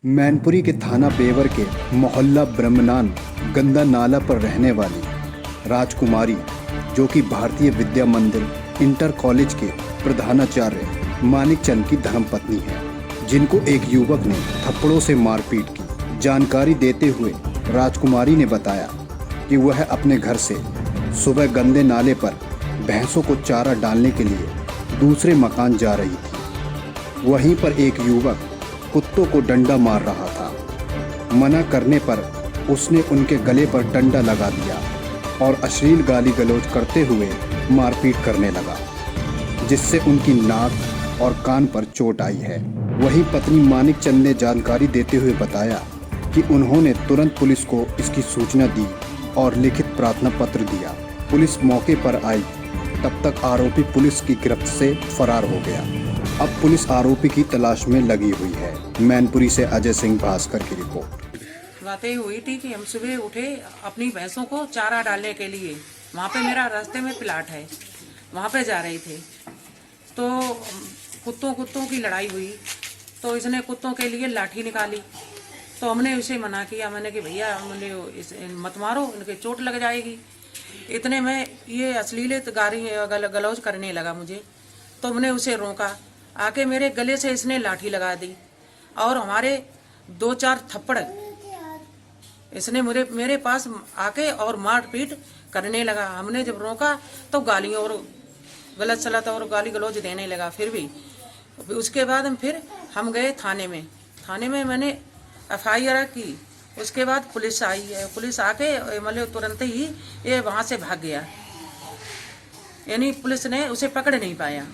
मैनपुरी के थाना बेवर के मोहल्ला ब्रह्मनान गंदा नाला पर रहने वाली राजकुमारी, जो कि भारतीय विद्या मंदिर इंटर कॉलेज के प्रधानाचार्य मानिक चंद की धर्मपत्नी है, जिनको एक युवक ने थप्पड़ों से मारपीट की। जानकारी देते हुए राजकुमारी ने बताया कि वह अपने घर से सुबह गंदे नाले पर भैंसों को चारा डालने के लिए दूसरे मकान जा रही थी। वहीं पर एक युवक कुत्तों को डंडा मार रहा था। मना करने पर उसने उनके गले पर डंडा लगा दिया और अश्लील गाली गलौज करते हुए मारपीट करने लगा, जिससे उनकी नाक और कान पर चोट आई है। वहीं पत्नी मानिक चंद ने जानकारी देते हुए बताया कि उन्होंने तुरंत पुलिस को इसकी सूचना दी और लिखित प्रार्थना पत्र दिया। पुलिस मौके पर आई, तब तक आरोपी पुलिस की गिरफ्त से फरार हो गया। अब पुलिस आरोपी की तलाश में लगी हुई है। मैनपुरी से अजय सिंह भास्कर की रिपोर्ट। बातें हुई थी कि हम सुबह उठे अपनी भैंसों को चारा डालने के लिए। वहाँ पे मेरा रास्ते में प्लाट है, वहाँ पे जा रहे थे तो कुत्तों की लड़ाई हुई। तो इसने कुत्तों के लिए लाठी निकाली, तो हमने उसे मना किया। मैंने कि भैया मत मारो, इनके चोट लग जाएगी। इतने में ये अश्लीलित गलौज करने लगा मुझे, तो हमने उसे रोका। आके मेरे गले से इसने लाठी लगा दी और हमारे 2-4 थप्पड़ इसने मेरे पास आके और मारपीट करने लगा। हमने जब रोका तो गालियों और गलत सलत और गाली गलौज देने लगा। फिर भी उसके बाद हम गए थाने में मैंने FIR की। उसके बाद पुलिस आई है। पुलिस आके मतलब तुरंत ही ये वहाँ से भाग गया, यानी पुलिस ने उसे पकड़ नहीं पाया।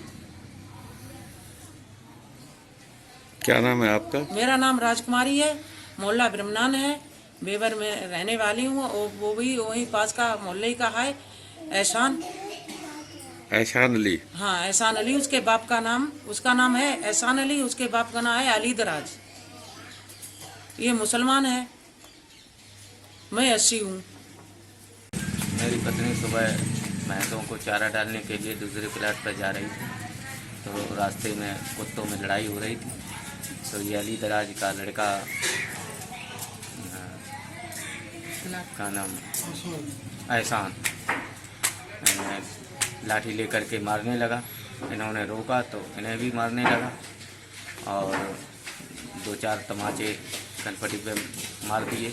क्या नाम है आपका? मेरा नाम राजकुमारी है, मोहल्ला ब्रह्मनान है, बेवर में रहने वाली हूँ। वो भी वहीं पास का मोहल्ले का है, एहसान अली। हाँ, एहसान अली। उसका नाम है एहसान अली। उसके बाप का नाम है अली दराज। ये मुसलमान है, मैं 80 हूँ। मेरी पत्नी सुबह भैंसों को चारा डालने के लिए दूसरे प्लाट पर जा रही थी, तो रास्ते में कुत्तों में लड़ाई हो रही थी। तो ये अली दराज का लड़का का नाम एहसान लाठी लेकर के मारने लगा। इन्होंने रोका तो इन्हें भी मारने लगा और 2-4 तमाचे कनपटी पे मार दिए,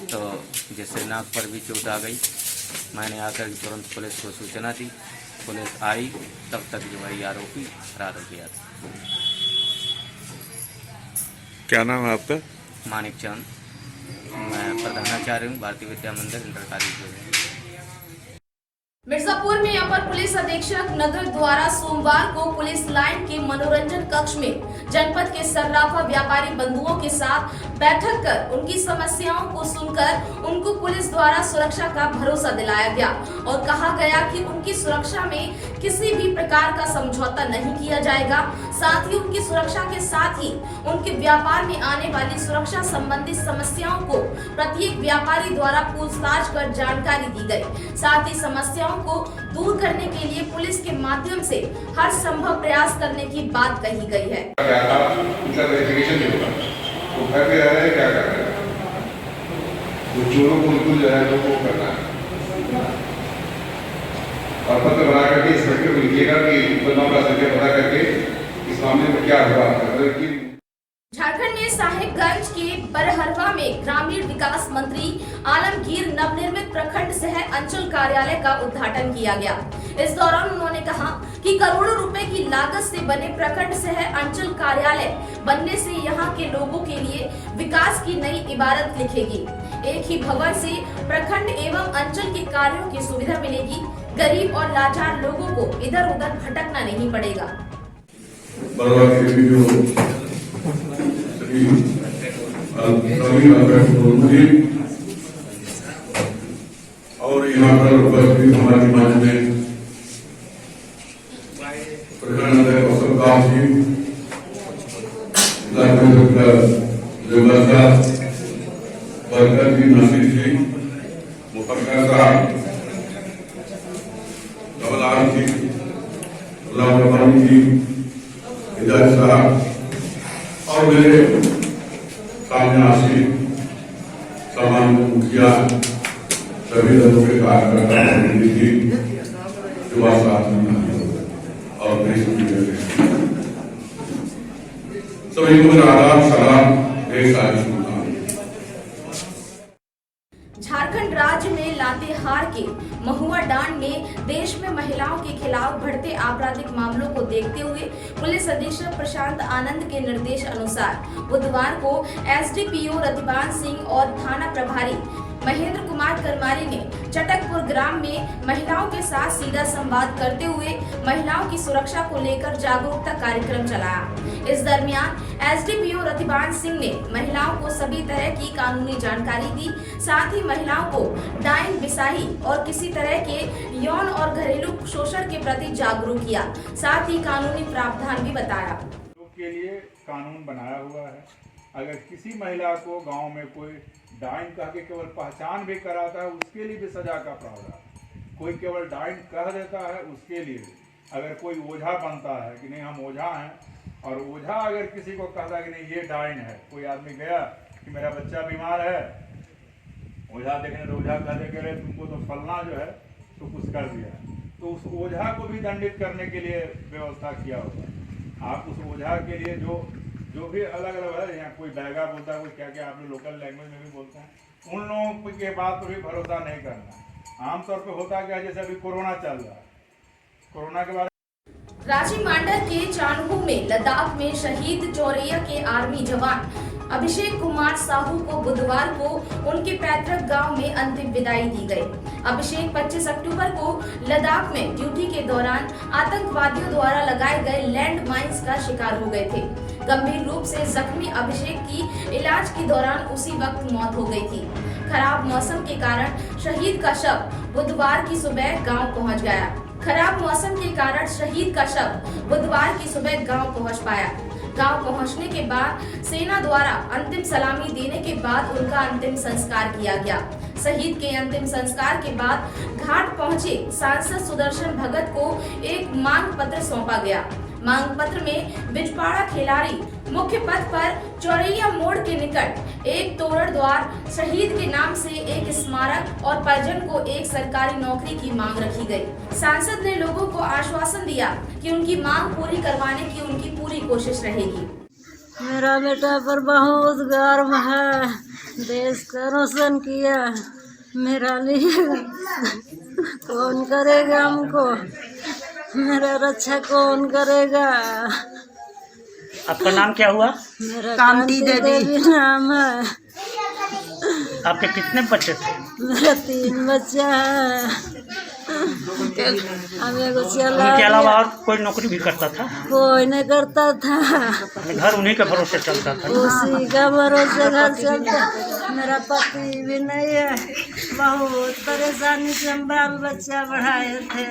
तो जिससे नाक पर भी चोट आ गई। मैंने आकर तुरंत पुलिस को सूचना दी। पुलिस आई, तब तक जो है आरोपी फरार हो गया था। क्या नाम है आपका? मानिक चंद। मैं प्रधानाचार्य हूँ भारतीय विद्या मंदिर इंटर कॉलेज। मिर्जापुर में अपर पुलिस अधीक्षक नगर द्वारा सोमवार को पुलिस लाइन के मनोरंजन कक्ष में जनपद के सर्राफा व्यापारी बंधुओं के साथ बैठक कर उनकी समस्याओं को सुनकर उनको पुलिस द्वारा सुरक्षा का भरोसा दिलाया गया और कहा गया कि उनकी सुरक्षा में किसी भी प्रकार का समझौता नहीं किया जाएगा। साथ ही उनकी सुरक्षा के साथ ही उनके व्यापार में आने वाली सुरक्षा संबंधी समस्याओं को प्रत्येक व्यापारी द्वारा पूछताछ कर जानकारी दी गई। साथ ही समस्याओं को दूर करने के लिए पुलिस के माध्यम से हर संभव प्रयास करने की बात कही गई है। तो घर पे रह रहे हैं, क्या कर रहे हैं? तो चोरों को बिल्कुल जो है वो करना है और पत्र बना करके इंस्पेक्टर को लिखिएगा कि मुकदमा का सत्य पता करके इस मामले में क्या हुआ। झारखंड में साहिबगंज के बरहरवा में ग्रामीण विकास मंत्री आलमगीर नवनिर्मित प्रखंड सह अंचल कार्यालय का उद्घाटन किया गया। इस दौरान उन्होंने कहा कि करोड़ों रुपए की लागत से बने प्रखंड सह अंचल कार्यालय बनने से यहां के लोगों के लिए विकास की नई इबारत लिखेगी। एक ही भवन से प्रखंड एवं अंचल के कार्यों की सुविधा मिलेगी। गरीब और लाचार लोगों को इधर उधर भटकना नहीं पड़ेगा। और यहाँ पर उपस्थित हमारे मंच में प्रखंड कौशल जी, बरकर जी, नासिर जी, मुफक्कर साहब, कमलार जी, गुलाम जी, हिदायत साहब और मेरे सामने आसीन सम्मानित मुखिया, सभी दलों के कार्यकर्ता प्रतिनिधि, युवा साथी और देश विदेश सभी को मेरा आदाब सलाम। देश आज झारखंड राज्य में लातेहार के महुआ डांड में देश में महिलाओं के खिलाफ बढ़ते आपराधिक मामलों को देखते हुए पुलिस अधीक्षक प्रशांत आनंद के निर्देश अनुसार बुधवार को एसडीपीओ रतिबान सिंह और थाना प्रभारी महेंद्र कुमार करमारी ने चटकपुर ग्राम में महिलाओं के साथ सीधा संवाद करते हुए महिलाओं की सुरक्षा को लेकर जागरूकता कार्यक्रम चलाया। इस दरमियान एसडीपीओ रतिबान सिंह ने महिलाओं को सभी तरह की कानूनी जानकारी दी, साथ ही महिलाओं को डाइन, बिसाही और किसी तरह के यौन और घरेलू शोषण के प्रति जागरूक किया, साथ ही कानूनी प्रावधान भी बताया। के लिए कानून बनाया हुआ है। अगर किसी महिला को गांव में कोई डाइन कह के केवल पहचान भी कराता है, उसके लिए भी सजा का प्रावधान। कोई केवल डाइन कह देता है, उसके लिए अगर कोई ओझा बनता है कि नहीं हम ओझा हैं, और ओझा अगर किसी को कहता है कि नहीं ये डाइन है, कोई आदमी गया कि मेरा बच्चा बीमार है, ओझा देखने तो ओझा कह दे के तुमको तो फलना जो है तो कुछ कर दिया, तो उस ओझा को भी दंडित करने के लिए व्यवस्था किया होगा। आप उस ओझा के लिए जो भी अलग अलग है, यहाँ कोई बैगा बोलता है, कोई क्या क्या आप लोग लोकल लैंग्वेज में भी बोलते हैं, उन लोगों के बात पर भी भरोसा नहीं करना। आमतौर पे होता क्या, जैसे अभी कोरोना चल रहा है, कोरोना के बारे रांची मांडर के चानहू में लद्दाख में शहीद चौरैया के आर्मी जवान अभिषेक कुमार साहू को बुधवार को उनके पैतृक गांव में अंतिम विदाई दी गई। अभिषेक 25 अक्टूबर को लद्दाख में ड्यूटी के दौरान आतंकवादियों द्वारा लगाए गए लैंड माइंस का शिकार हो गए थे। गंभीर रूप से जख्मी अभिषेक की इलाज के दौरान उसी वक्त मौत हो गई थी। खराब मौसम के कारण शहीद का शव बुधवार की सुबह गाँव पहुँच गया। खराब मौसम के कारण शहीद का शव बुधवार की सुबह गाँव पहुँच पाया। गांव पहुंचने के बाद सेना द्वारा अंतिम सलामी देने के बाद उनका अंतिम संस्कार किया गया। शहीद के अंतिम संस्कार के बाद घाट पहुंचे सांसद सुदर्शन भगत को एक मांग पत्र सौंपा गया। मांग पत्र में बिजपाड़ा खिलाड़ी मुख्य पथ पर चौरैया मोड़ के निकट एक तोरण द्वार, शहीद के नाम से एक स्मारक और परिजन को एक सरकारी नौकरी की मांग रखी गई। सांसद ने लोगों को आश्वासन दिया कि उनकी मांग पूरी करवाने की उनकी पूरी कोशिश रहेगी। मेरा बेटा पर बहुत गर्व है, देश का रोशन किया, मेरा लिए कौन करेगा हमको, मेरा रक्षा कौन करेगा। आपका नाम क्या हुआ? मेरा कांति देवी नाम है। आपके कितने बच्चे थे? मेरा 3 बच्चा है। उनके अलावा और कोई नौकरी भी करता था? कोई नहीं करता था, घर उन्हीं के भरोसे चलता था। उसी का भरोसे घर चलता। मेरा पति भी नहीं है, बहुत परेशानी से हम बाल बच्चा बढ़ाए थे।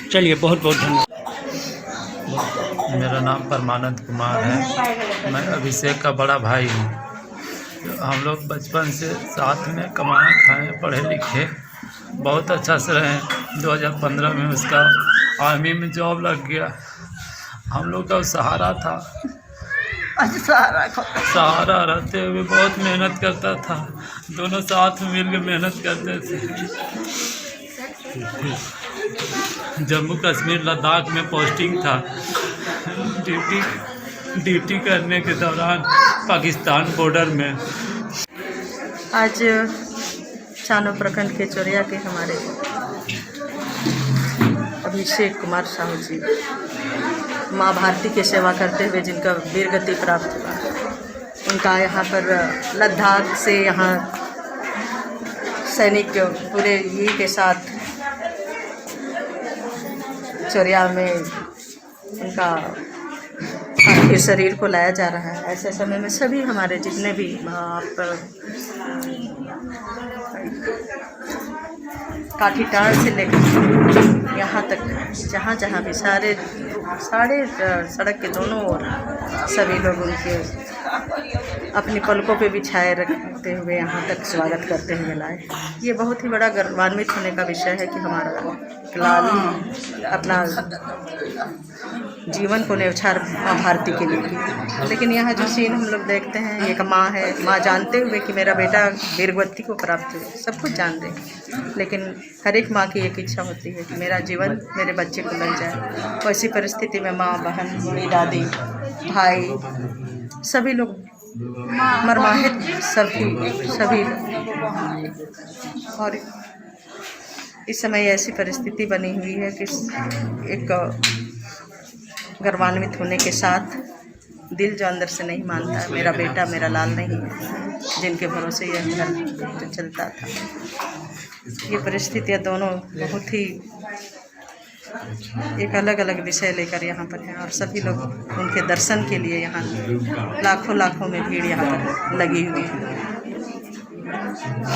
चलिए, बहुत बहुत धन्यवाद। मेरा नाम परमानंद कुमार है, मैं अभिषेक का बड़ा भाई हूँ। हम लोग बचपन से साथ में कमाए खाए, पढ़े लिखे, बहुत अच्छा से रहे। 2015 में उसका आर्मी में जॉब लग गया। हम लोग का सहारा था, सहारा रहते हुए बहुत मेहनत करता था। दोनों साथ में मिलकर मेहनत करते थे। जम्मू कश्मीर लद्दाख में पोस्टिंग था। ड्यूटी करने के दौरान पाकिस्तान बॉर्डर में आज चानो प्रखंड के चौरैया के हमारे अभिषेक कुमार साहू जी माँ भारती की सेवा करते हुए जिनका वीर गति प्राप्त हुआ, उनका यहाँ पर लद्दाख से यहाँ सैनिक पूरे ये के साथ चौरैया में उनका पार्थिव शरीर को लाया जा रहा है। ऐसे समय में सभी हमारे जितने भी काठीटार से लेकर यहाँ तक जहाँ जहाँ भी सारे सड़क के दोनों ओर सभी लोग उनके अपनी पलकों पे बिछाए रखते हुए यहाँ तक स्वागत करते हुए लाए। ये बहुत ही बड़ा गौरवान्वित होने का विषय है कि हमारा लाल अपना जीवन को न्यौछावर माँ भारती के लिए की। लेकिन यहाँ जो सीन हम लोग देखते हैं, एक माँ है, माँ जानते हुए कि मेरा बेटा वीरगति को प्राप्त हुए, सब कुछ जान रहे हैं, लेकिन हर एक माँ की एक इच्छा होती है कि मेरा जीवन मेरे बच्चे को मिल जाए। वैसी परिस्थिति में माँ, बहन, बड़ी दादी, भाई, सभी लोग मरमाहित, सभी और इस समय ऐसी परिस्थिति बनी हुई है कि एक गर्वान्वित होने के साथ दिल जो अंदर से नहीं मानता है मेरा बेटा मेरा लाल नहीं है, जिनके भरोसे यह घर तो चलता था। ये परिस्थितियाँ दोनों बहुत ही एक अलग अलग विषय लेकर यहाँ पर हैं और सभी लोग उनके दर्शन के लिए यहाँ लाखों में भीड़ यहाँ पर लगी हुई है।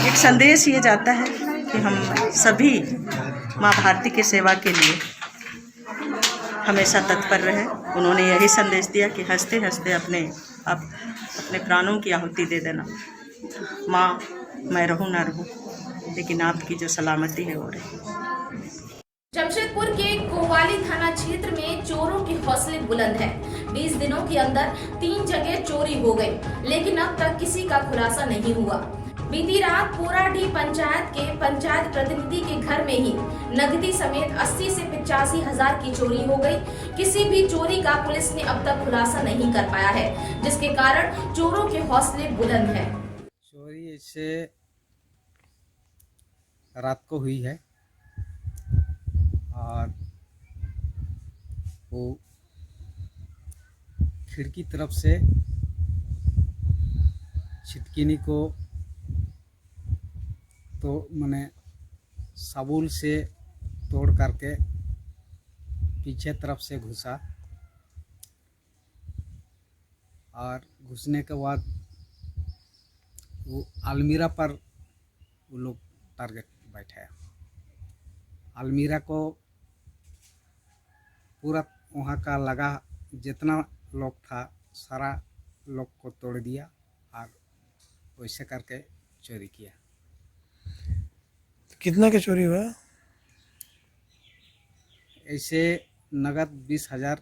एक संदेश ये जाता है कि हम सभी माँ भारती की सेवा के लिए हमेशा तत्पर रहे। उन्होंने यही संदेश दिया कि हंसते हंसते अपने प्राणों की आहुति दे देना। माँ, मैं रहूँ ना रहूँ, लेकिन आपकी जो सलामती है वो रहे। जमशेदपुर के कोवाली थाना क्षेत्र में चोरों के हौसले बुलंद हैं। 20 दिनों के अंदर 3 जगह चोरी हो गई, लेकिन अब तक किसी का खुलासा नहीं हुआ। बीती रात पोराडीह पंचायत के पंचायत प्रतिनिधि के घर में ही नकदी समेत 80 से 85 हजार की चोरी हो गई। किसी भी चोरी का पुलिस ने अब तक खुलासा नहीं कर पाया है, जिसके कारण चोरों के हौसले बुलंद हैं। चोरी इससे रात को हुई है और वो खिड़की तरफ से छिटकिनी को तो मैंने साबुल से तोड़ करके पीछे तरफ से घुसा और घुसने के बाद वो अलमीरा पर वो लोग टारगेट बैठाया। अलमीरा को पूरा वहाँ का लगा जितना लोग था सारा लोग को तोड़ दिया और वैसे करके चोरी किया। कितना का चोरी हुआ? ऐसे नगद 20,000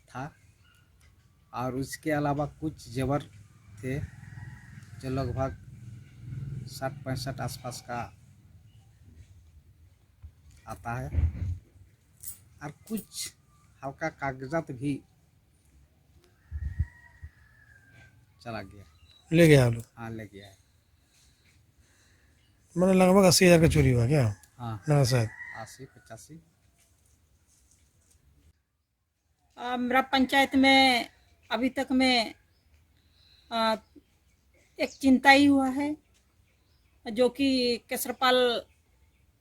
था और उसके अलावा कुछ जेवर थे जो लगभग 60-65 आसपास का आता है और कुछ हल्का कागजात भी चला गया। ले गया लोग? हाँ, ले गया है। मैंने लगभग 80,000 का चोरी हुआ क्या? हाँ, ना शायद 80-85। मेरा पंचायत में अभी तक में एक चिंता ही हुआ है जो कि केसरपाल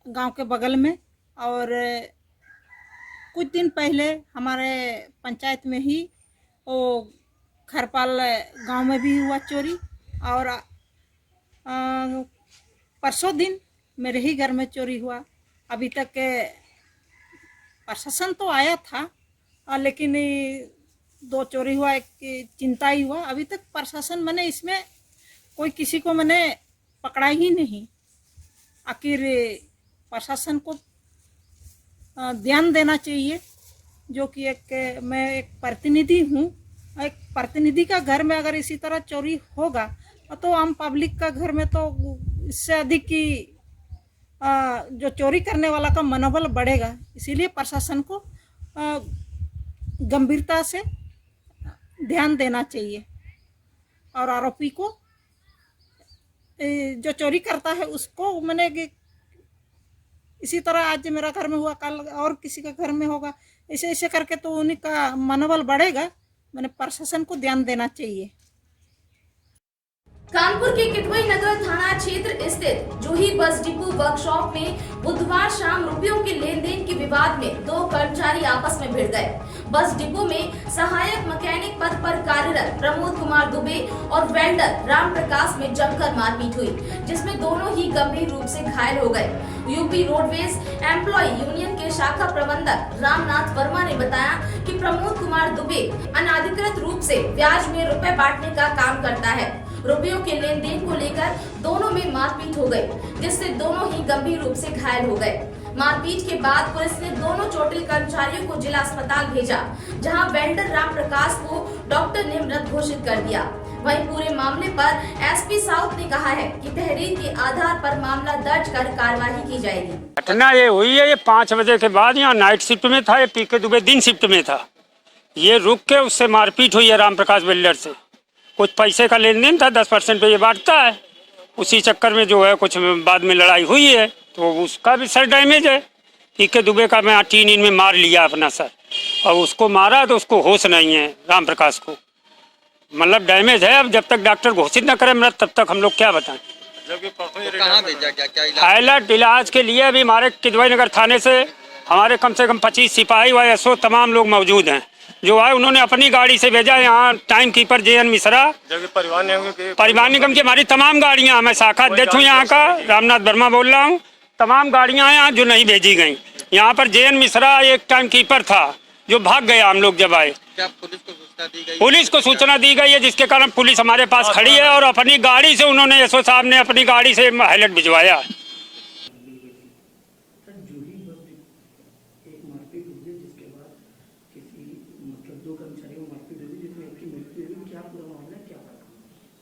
गांव के बगल में, और कुछ दिन पहले हमारे पंचायत में ही वो खरपाल गांव में भी हुआ चोरी, और परसों दिन मेरे ही घर में चोरी हुआ। अभी तक प्रशासन तो आया था लेकिन 2 चोरी हुआ, एक चिंता ही हुआ। अभी तक प्रशासन मैंने इसमें कोई किसी को मैंने पकड़ा ही नहीं। आखिर प्रशासन को ध्यान देना चाहिए, जो कि मैं एक प्रतिनिधि हूँ। एक प्रतिनिधि का घर में अगर इसी तरह चोरी होगा तो आम पब्लिक का घर में तो इससे अधिक की जो चोरी करने वाला का मनोबल बढ़ेगा। इसीलिए प्रशासन को गंभीरता से ध्यान देना चाहिए और आरोपी को जो चोरी करता है उसको मैंने इसी तरह आज मेरा घर में हुआ कल और किसी का घर में होगा, ऐसे ऐसे करके तो उन्हीं का मनोबल बढ़ेगा। मैंने प्रशासन को ध्यान देना चाहिए। कानपुर के किटवई नगर थाना क्षेत्र स्थित जूही बस डिपो वर्कशॉप में बुधवार शाम रुपयों के लेन देन की विवाद में दो कर्मचारी आपस में भिड़ गए। बस डिपो में सहायक मैकेनिक पद पर कार्यरत प्रमोद कुमार दुबे और वेल्डर राम प्रकाश में जमकर मारपीट हुई, जिसमें दोनों ही गंभीर रूप से घायल हो गए। यूपी रोडवेज एम्प्लॉय यूनियन के शाखा प्रबंधक रामनाथ वर्मा ने बताया कि प्रमोद कुमार दुबे अनाधिकृत रूप से ब्याज में रुपए बांटने का काम करता है। रुपयों के लेन देन को लेकर दोनों में मारपीट हो गई, जिससे दोनों ही गंभीर रूप से घायल हो गए। मारपीट के बाद पुलिस ने दोनों चोटिल कर्मचारियों को जिला अस्पताल भेजा, जहां वेल्डर राम प्रकाश को डॉक्टर ने मृत घोषित कर दिया। वहीं पूरे मामले पर एसपी साउथ ने कहा है कि तहरीर के आधार पर मामला दर्ज कर कार्रवाई की जाएगी। घटना ये हुई है, ये 5 बजे के बाद यहाँ नाइट शिफ्ट में था, ये पीके दुबे दिन शिफ्ट में था। ये रुक के उससे मारपीट हुई है राम प्रकाश वेल्डर से। कुछ पैसे का लेन देन था, 10% पे ये बांटता है। उसी चक्कर में जो है कुछ बाद में लड़ाई हुई है, तो उसका भी सर डैमेज है। पीके दुबे का मैं 3 दिन में मार लिया अपना सर, और उसको मारा तो उसको होश नहीं है राम प्रकाश को, मतलब डैमेज है। अब जब तक डॉक्टर घोषित न करे मृत तब तक हम लोग क्या बताएं। कहाँ भेजा, क्या हाईलाइट इलाज के लिए अभी हमारे किदवई नगर थाने से हमारे कम से कम 25 सिपाही व एसओ तमाम लोग मौजूद हैं। जो है उन्होंने अपनी गाड़ी से भेजा। यहाँ टाइम कीपर JN मिश्रा, परिवहन निगम की हमारी तमाम गाड़ियाँ, मैं शाखा अध्यक्ष हूँ यहाँ का, रामनाथ वर्मा बोल रहा हूँ। तमाम गाड़ियाँ यहाँ जो नहीं भेजी गई। यहाँ पर JN मिश्रा एक टाइम कीपर था जो भाग गया हम लोग जब आए। क्या पुलिस को सूचना दी गई? पुलिस को सूचना दी गई है, जिसके कारण पुलिस हमारे पास खड़ी है और अपनी गाड़ी से उन्होंने एसओ साहब ने अपनी गाड़ी से हाईलाइट भिजवाया।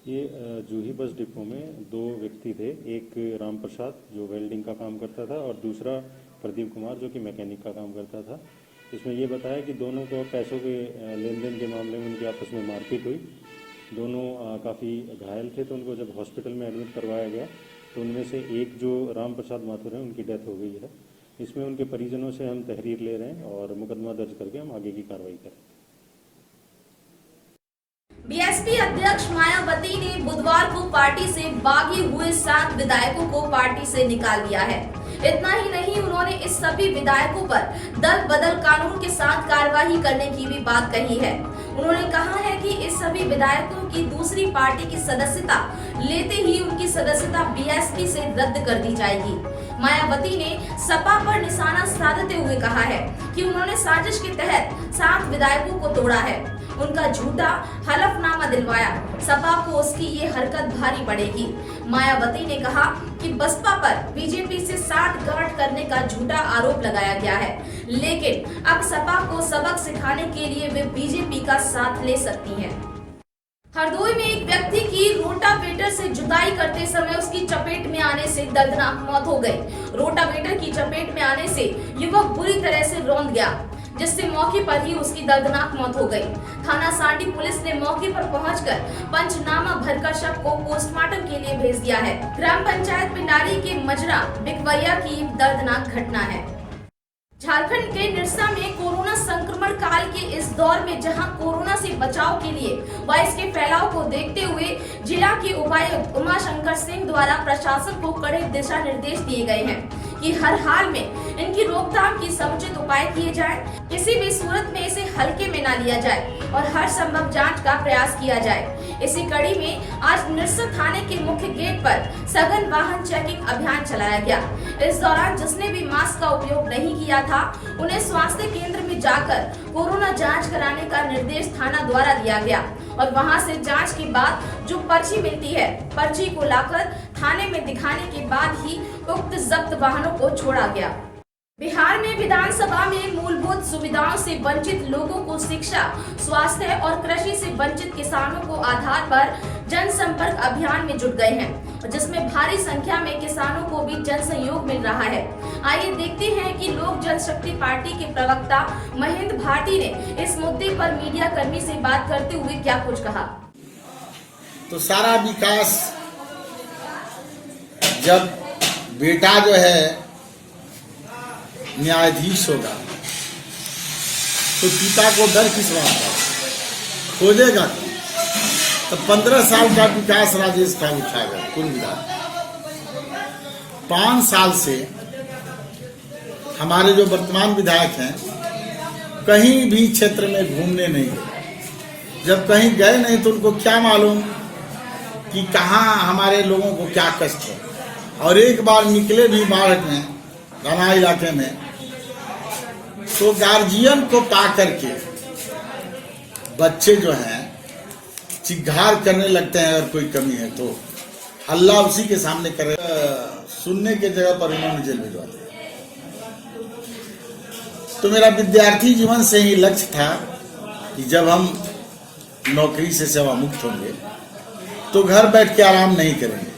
ये जूही बस डिपो में 2 व्यक्ति थे, एक राम प्रसाद जो वेल्डिंग का काम करता था और दूसरा प्रदीप कुमार जो कि मैकेनिक का काम करता था। इसमें ये बताया कि दोनों को पैसों के लेन देन के मामले में उनकी आपस में मारपीट हुई। दोनों काफ़ी घायल थे, तो उनको जब हॉस्पिटल में एडमिट करवाया गया तो उनमें से एक जो राम प्रसाद माथुर हैं उनकी डेथ हो गई है। इसमें उनके परिजनों से हम तहरीर ले रहे हैं और मुकदमा दर्ज करके हम आगे की कार्रवाई करेंगे। बीएसपी अध्यक्ष मायावती ने बुधवार को पार्टी से बागी हुए 7 विधायकों को पार्टी से निकाल दिया है। इतना ही नहीं, उन्होंने इस सभी विधायकों पर दल बदल कानून के साथ कार्रवाई करने की भी बात कही है। उन्होंने कहा है कि इस सभी विधायकों की दूसरी पार्टी की सदस्यता लेते ही उनकी सदस्यता बीएसपी से रद्द कर दी जाएगी। मायावती ने सपा पर निशाना साधते हुए कहा है कि उन्होंने साजिश के तहत 7 विधायकों को तोड़ा है, उनका झूठा हलफनामा दिलवाया। सपा को उसकी ये हरकत भारी पड़ेगी। मायावती ने कहा कि बसपा पर बीजेपी से साठगांठ करने का झूठा आरोप लगाया गया है, लेकिन अब सपा को सबक सिखाने के लिए वे बीजेपी का साथ ले सकती हैं। हरदोई में एक व्यक्ति की रोटावेटर से जुताई करते समय उसकी चपेट में आने से दर्दनाक मौत हो गई। रोटावेटर की चपेट में आने से युवक बुरी तरह से रौंद गया, जिससे मौके पर ही उसकी दर्दनाक मौत हो गई। थाना सांडी पुलिस ने मौके पर पहुंचकर पंचनामा भरकर शव को पोस्टमार्टम के लिए भेज दिया है। ग्राम पंचायत पिंडारी के मजरा बिकवैया की दर्दनाक घटना है। झारखंड के निरसा में कोरोना संक्रमण काल के इस दौर में जहां कोरोना से बचाव के लिए व इसके फैलाव को देखते हुए जिला के उपायुक्त उमाशंकर सिंह द्वारा प्रशासन को कड़े दिशा निर्देश दिए गए हैं कि हर हाल में इनकी रोकथाम की समुचित उपाय किए जाए, किसी भी सूरत में इसे हल्के में न लिया जाए और हर संभव जांच का प्रयास किया जाए। इसी कड़ी में आज निरसा थाने के मुख्य गेट पर सघन वाहन चेकिंग अभियान चलाया गया। इस दौरान जिसने भी मास्क का उपयोग नहीं किया था उन्हें स्वास्थ्य केंद्र में जाकर कोरोना जांच कराने का निर्देश थाना द्वारा दिया गया और वहां से जांच के बाद जो पर्ची मिलती है, पर्ची को लाकर थाने में दिखाने के बाद ही उक्त जब्त वाहनों को छोड़ा गया। बिहार में विधानसभा में मूलभूत सुविधाओं से वंचित लोगों को शिक्षा, स्वास्थ्य और कृषि से वंचित किसानों को आधार पर जनसंपर्क अभियान में जुट गए हैं, जिसमें भारी संख्या में किसानों को भी जन सहयोग मिल रहा है। आइए देखते हैं कि लोक जनशक्ति पार्टी के प्रवक्ता महेंद्र भारती ने इस मुद्दे पर मीडिया कर्मी से बात करते हुए क्या कुछ कहा। तो सारा विकास जब बेटा जो है न्यायाधीश होगा तो पिता को डर किस बात का, खोजेगा तो 15 साल का विकास राजेश का उठाएगा। कुल मिला 5 साल से हमारे जो वर्तमान विधायक हैं कहीं भी क्षेत्र में घूमने नहीं गए। जब कहीं गए नहीं तो उनको क्या मालूम कि कहाँ हमारे लोगों को क्या कष्ट है। और एक बार निकले भी बाढ़ में घना इलाके में, तो गार्जियन को पा करके बच्चे जो हैं चिघार करने लगते हैं। अगर कोई कमी है तो हल्ला उसी के सामने करे। सुनने के जगह पर उन्होंने जेल भिजवा दिया। तो मेरा विद्यार्थी जीवन से ही लक्ष्य था कि जब हम नौकरी से सेवा मुक्त होंगे तो घर बैठ के आराम नहीं करेंगे।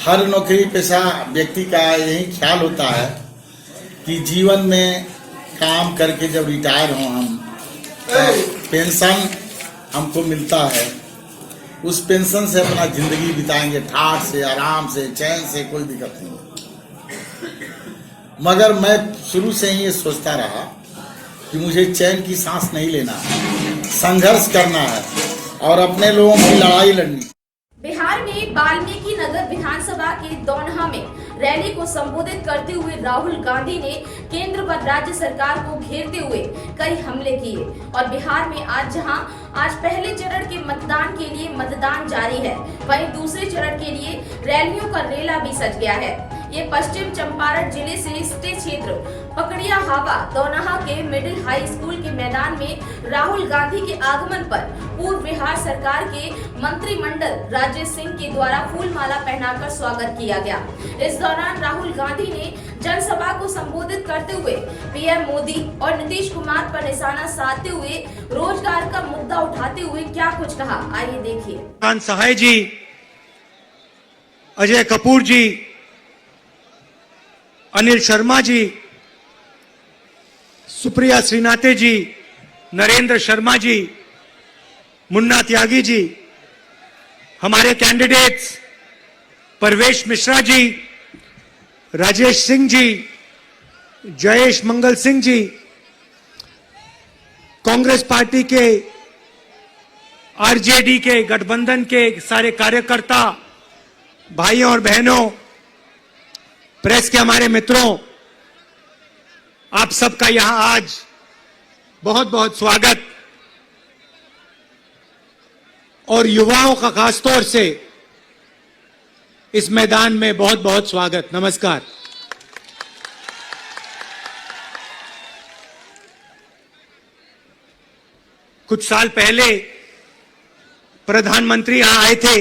हर नौकरी पेशा व्यक्ति का यही ख्याल होता है कि जीवन में काम करके जब रिटायर हों हम, पेंशन हमको मिलता है, उस पेंशन से अपना जिंदगी बिताएंगे ठाठ से, आराम से, चैन से, कोई दिक्कत नहीं। मगर मैं शुरू से ही ये सोचता रहा कि मुझे चैन की सांस नहीं लेना है, संघर्ष करना है और अपने लोगों की लड़ाई लड़नी। बिहार में वाल्मीकि नगर विधानसभा के दौनहा में रैली को संबोधित करते हुए राहुल गांधी ने केंद्र व राज्य सरकार को घेरते हुए कई हमले किए। और बिहार में आज पहले चरण के मतदान के लिए मतदान जारी है, वहीं दूसरे चरण के लिए रैलियों का रेला भी सज गया है। ये पश्चिम चंपारण जिले से स्टे क्षेत्र पकड़िया हावा दौनहा के मिडिल हाई स्कूल के मैदान में राहुल गांधी के आगमन पर पूर्व बिहार सरकार के मंत्रिमंडल राजेश सिंह के द्वारा फूल माला पहनाकर स्वागत किया गया। इस दौरान राहुल गांधी ने जनसभा को संबोधित करते हुए पीएम मोदी और नीतीश कुमार पर निशाना साधते हुए रोजगार का मुद्दा उठाते हुए क्या कुछ कहा, आइए देखिए। कान सहाय जी, अजय कपूर जी, अनिल शर्मा जी, सुप्रिया श्रीनाथे जी, नरेंद्र शर्मा जी, मुन्ना त्यागी जी, हमारे कैंडिडेट्स परवेश मिश्रा जी, राजेश सिंह जी, जयेश मंगल सिंह जी, कांग्रेस पार्टी के आरजेडी के गठबंधन के सारे कार्यकर्ता, भाइयों और बहनों, प्रेस के हमारे मित्रों, आप सबका यहां आज बहुत बहुत स्वागत और युवाओं का खासतौर से इस मैदान में बहुत बहुत स्वागत। नमस्कार। कुछ साल पहले प्रधानमंत्री यहां आए थे,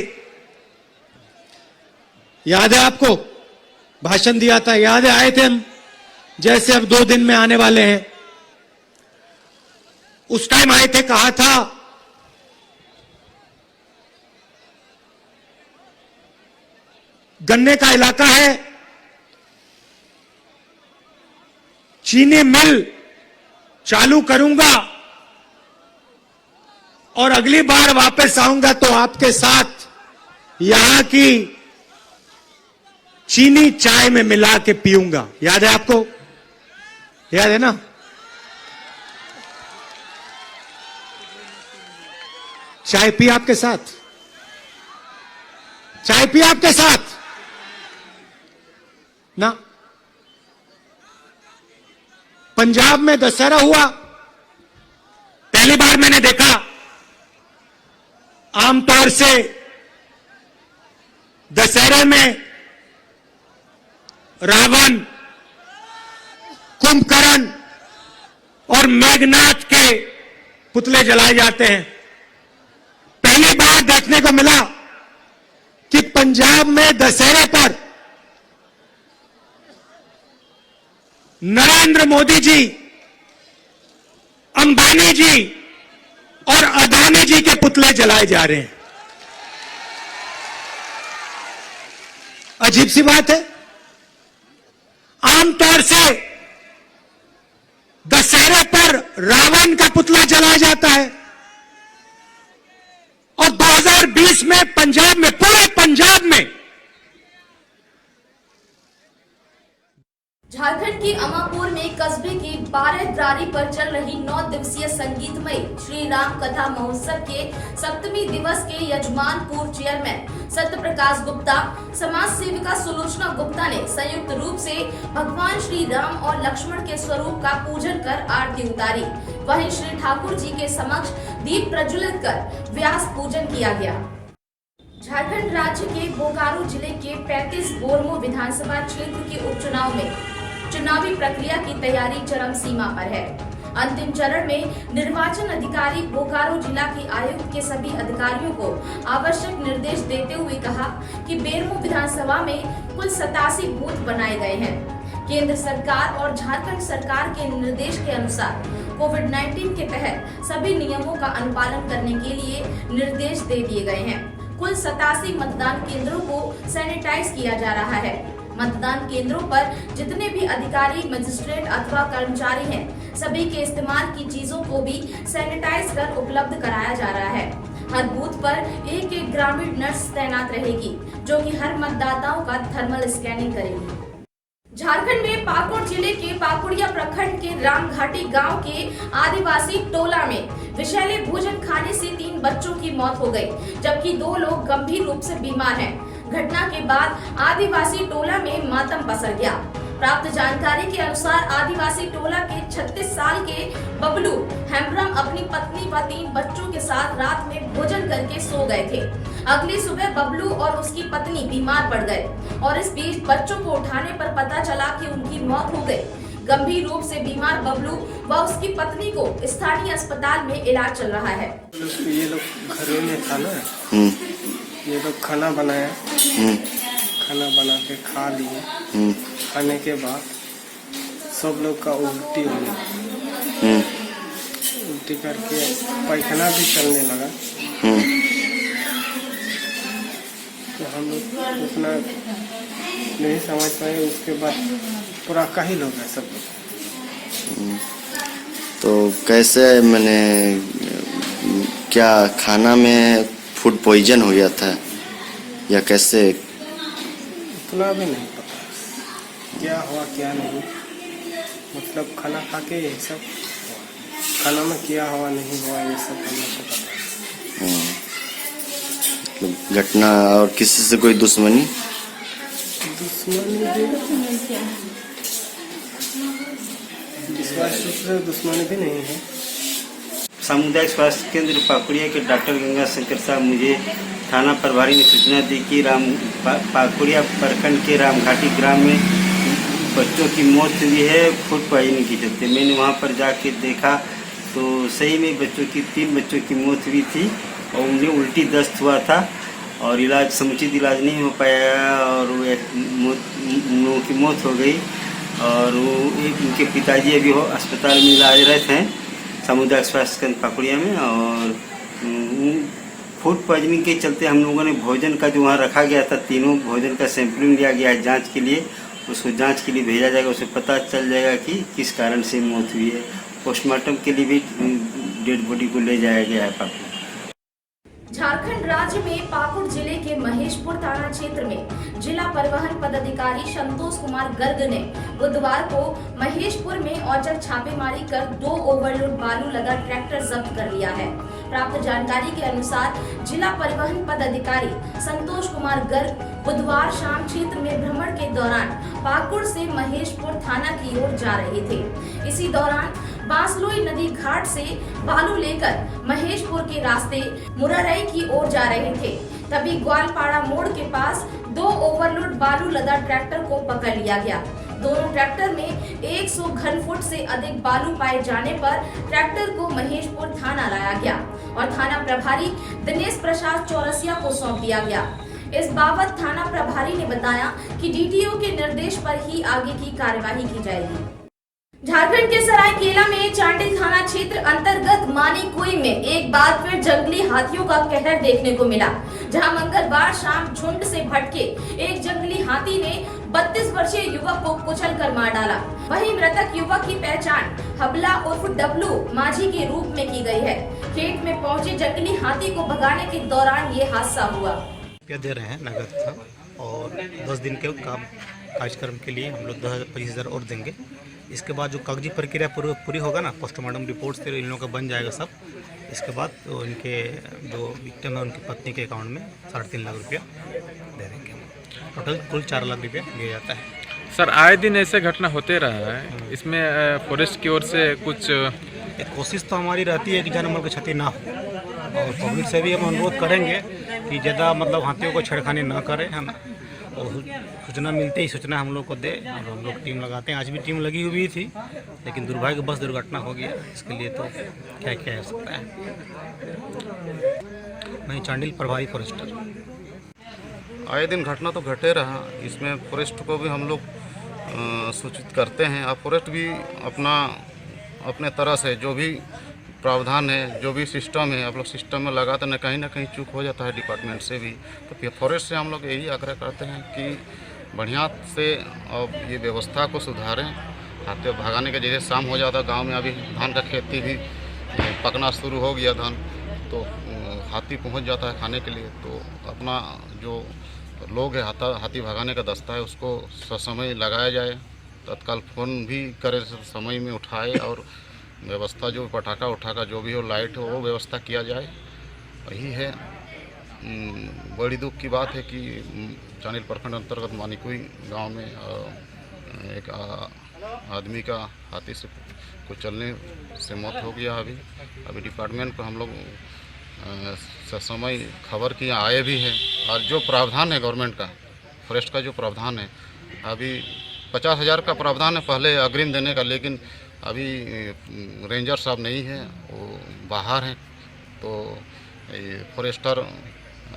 याद है आपको? भाषण दिया था, याद है? आए थे हम, जैसे अब 2 दिन में आने वाले हैं। उस टाइम आए थे, कहा था गन्ने का इलाका है, चीनी मिल चालू करूंगा और अगली बार वापस आऊंगा तो आपके साथ यहां की चीनी चाय में मिला के पीऊंगा। याद है आपको? याद है ना? चाय पी आपके साथ, चाय पी आपके साथ ना। पंजाब में दशहरा हुआ, पहली बार मैंने देखा आमतौर से दशहरे में रावण, कुंभकर्ण और मेघनाथ के पुतले जलाए जाते हैं। पहली बार देखने को मिला कि पंजाब में दशहरे पर नरेंद्र मोदी जी, अंबानी जी और अदानी जी के पुतले जलाए जा रहे हैं। अजीब सी बात है। आमतौर से दशहरे पर रावण का पुतला जलाया जाता है और 2020 में पंजाब में, पूरे पंजाब में झारखंड की के अमापुर में कस्बे की 12 द्वारी पर चल रही 9 दिवसीय संगीतमय श्री राम कथा महोत्सव के 7वीं दिवस के यजमान पूर्व चेयरमैन सत्य प्रकाश गुप्ता, समाज सेविका सुलोचना गुप्ता ने संयुक्त रूप से भगवान श्री राम और लक्ष्मण के स्वरूप का पूजन कर आरती उतारी। वहीं श्री ठाकुर जी के समक्ष दीप प्रज्वलित कर व्यास पूजन किया गया। झारखंड राज्य के बोकारो जिले के 35 बोरमो विधानसभा क्षेत्र के उपचुनाव में चुनावी प्रक्रिया की तैयारी चरम सीमा पर है। अंतिम चरण में निर्वाचन अधिकारी बोकारो जिला के आयुक्त के सभी अधिकारियों को आवश्यक निर्देश देते हुए कहा कि बेरमो विधानसभा में कुल 87 बूथ बनाए गए हैं। केंद्र सरकार और झारखंड सरकार के निर्देश के अनुसार कोविड-19 के तहत सभी नियमों का अनुपालन करने के लिए निर्देश दे दिए गए हैं। कुल 87 मतदान केंद्रों को सैनिटाइज किया जा रहा है। मतदान केंद्रों पर जितने भी अधिकारी, मजिस्ट्रेट अथवा कर्मचारी हैं, सभी के इस्तेमाल की चीजों को भी सैनिटाइज कर उपलब्ध कराया जा रहा है। हर बूथ पर एक ग्रामीण नर्स तैनात रहेगी, जो कि हर मतदाताओं का थर्मल स्कैनिंग करेगी। झारखंड में पाकुड़ जिले के पाकुड़िया प्रखंड के रामघाटी गांव के आदिवासी टोला में विषैले भोजन खाने से 3 बच्चों की मौत हो गई, जबकि 2 लोग गंभीर रूप से बीमार हैं। घटना के बाद आदिवासी टोला में मातम पसर गया। प्राप्त जानकारी के अनुसार आदिवासी टोला के 36 साल के बबलू हेम्ब्रम अपनी पत्नी व 3 बच्चों के साथ रात में भोजन करके सो गए थे। अगली सुबह बबलू और उसकी पत्नी बीमार पड़ गए और इस बीच बच्चों को उठाने पर पता चला कि उनकी मौत हो गई। गंभीर रूप से बीमार बबलू व उसकी पत्नी को स्थानीय अस्पताल में इलाज चल रहा है। ये लोग घर में था ना, ये लोग खाना बनाया, खाना बना के खा लिए। खाने के बाद सब लोग का उल्टी हो गया, उल्टी करके पैखाना भी चलने लगा। तो हम लोग उतना नहीं समझ पाए। उसके बाद पूरा काहिल हो गया सब लोग। तो कैसे मैंने क्या खाना में फूड पॉइजन हो गया था या कैसे? उतना भी नहीं पता क्या हुआ क्या नहीं। मतलब खाना खा के ये सब खाना में क्या हुआ नहीं हुआ ये सब हमें पता। घटना और किसी से कोई दुश्मनी दुश्मनी भी नहीं है। सामुदायिक स्वास्थ्य केंद्र पाकुड़िया के डॉक्टर गंगा शंकर साहब मुझे थाना प्रभारी ने सूचना दी कि पाकुड़िया प्रखंड के रामघाटी ग्राम में बच्चों की मौत हुई है फूड पॉइजनिंग के चलते। मैंने वहां पर जाके देखा तो सही में बच्चों की 3 बच्चों की मौत हुई थी और उन्हें उल्टी दस्त हुआ था और इलाज समुचित इलाज नहीं हो पाया और लोगों की मौत हो गई। और उनके पिताजी अभी अस्पताल में इलाजरत हैं सामुदायिक स्वास्थ्य केंद्र पाकुड़िया में। और फूड पॉइजनिंग के चलते हम लोगों ने भोजन का जो वहाँ रखा गया था, तीनों भोजन का सैंपलिंग लिया गया है जांच के लिए। उसको जांच के लिए भेजा जाएगा, उससे पता चल जाएगा कि किस कारण से मौत हुई है। पोस्टमार्टम के लिए भी डेड बॉडी को ले जाया गया है पाकुड़। झारखंड राज्य में पाकुड़ जिले के महेशपुर थाना क्षेत्र में जिला परिवहन पदाधिकारी संतोष कुमार गर्ग ने बुधवार को महेशपुर में औचक छापेमारी कर 2 ओवरलोड बालू लदा ट्रैक्टर जब्त कर लिया है। प्राप्त जानकारी के अनुसार जिला परिवहन पदाधिकारी संतोष कुमार गर्ग बुधवार शाम क्षेत्र में भ्रमण के दौरान पाकुड़ से महेशपुर थाना की ओर जा रहे थे। इसी दौरान बांसलोई नदी घाट से बालू लेकर महेशपुर के रास्ते मुरारई की ओर जा रहे थे। तभी ग्वालपाड़ा मोड़ के पास 2 ओवरलोड बालू लदा ट्रैक्टर को पकड़ लिया गया। दोनों ट्रैक्टर में 100 घन फुट से अधिक बालू पाए जाने पर ट्रैक्टर को महेशपुर थाना लाया गया और थाना प्रभारी दिनेश प्रसाद चौरसिया को सौंप दिया गया। इस बाबत थाना प्रभारी ने बताया कि डीटीओ के निर्देश पर ही आगे की कार्यवाही की जाएगी। झारखंड के सरायकेला में चांडिल थाना क्षेत्र अंतर्गत मानीकुई में एक बार फिर जंगली हाथियों का कहर देखने को मिला, जहां मंगलवार शाम झुंड से भटके एक जंगली हाथी ने 32 वर्षीय युवक को कुचलकर मार डाला। वहीं मृतक युवक की पहचान हबला उर्फ डब्लू माझी के रूप में की गई है। खेत में पहुंचे जंगली हाथी को भगाने के दौरान ये हादसा हुआ। दे रहे हैं नगद था और 10 दिन के काम कार्यक्रम के लिए हम लोग 25,000 और देंगे। इसके बाद जो कागजी प्रक्रिया पूरी होगा ना, पोस्टमार्टम रिपोर्ट से इन लोगों का बन जाएगा सब। इसके बाद तो इनके जो विक्टिम है उनकी पत्नी के अकाउंट में 3.5 लाख रुपया दे देंगे। टोटल कुल 4 लाख रुपया दिया जाता है। सर आए दिन ऐसे घटना होते रहा है, इसमें फॉरेस्ट की ओर से कुछ कोशिश तो हमारी रहती है कि जानमाल की क्षति ना हो, और पब्लिक से भी हम अनुरोध करेंगे कि ज़्यादा मतलब हाथियों को छेड़खानी ना करें, है ना। और सूचना मिलते ही सूचना हम लोग को दे और हम लोग टीम लगाते हैं। आज भी टीम लगी हुई थी, लेकिन दुर्भाग्यवश दुर्घटना हो गया। इसके लिए तो क्या क्या हो सकता है। मैं चांडिल प्रभारी फॉरेस्टर। आए दिन घटना तो घटे रहा, इसमें फॉरेस्ट को भी हम लोग सूचित करते हैं। और फॉरेस्ट भी अपने तरह से जो भी प्रावधान है, जो भी सिस्टम है, आप लोग सिस्टम में लगाते हैं। ना कहीं चूक हो जाता है डिपार्टमेंट से भी। तो फिर फॉरेस्ट से हम लोग यही आग्रह करते हैं कि बढ़िया से अब ये व्यवस्था को सुधारें। हाथी भगाने के जैसे शाम हो जाता, गांव में अभी धान का खेती भी पकना शुरू हो गया धान, तो हाथी पहुंच जाता है खाने के लिए। तो अपना जो लोग है हाथी भगाने का दस्ता है, उसको ससमय लगाया जाए। तत्काल फ़ोन भी करे, समय में उठाए, और व्यवस्था जो पटाखा उठाखा जो भी हो, लाइट हो, वो व्यवस्था किया जाए। यही है। बड़ी दुख की बात है कि चांडिल प्रखंड अंतर्गत मानिकुई गांव में एक आदमी का हाथी से कुचलने से मौत हो गया। अभी डिपार्टमेंट को हम लोग समय खबर किए आए भी हैं। और जो प्रावधान है गवर्नमेंट का, फॉरेस्ट का जो प्रावधान है, अभी 50,000 का प्रावधान है पहले अग्रिम देने का, लेकिन अभी रेंजर साहब नहीं है, वो बाहर हैं। तो फॉरेस्टर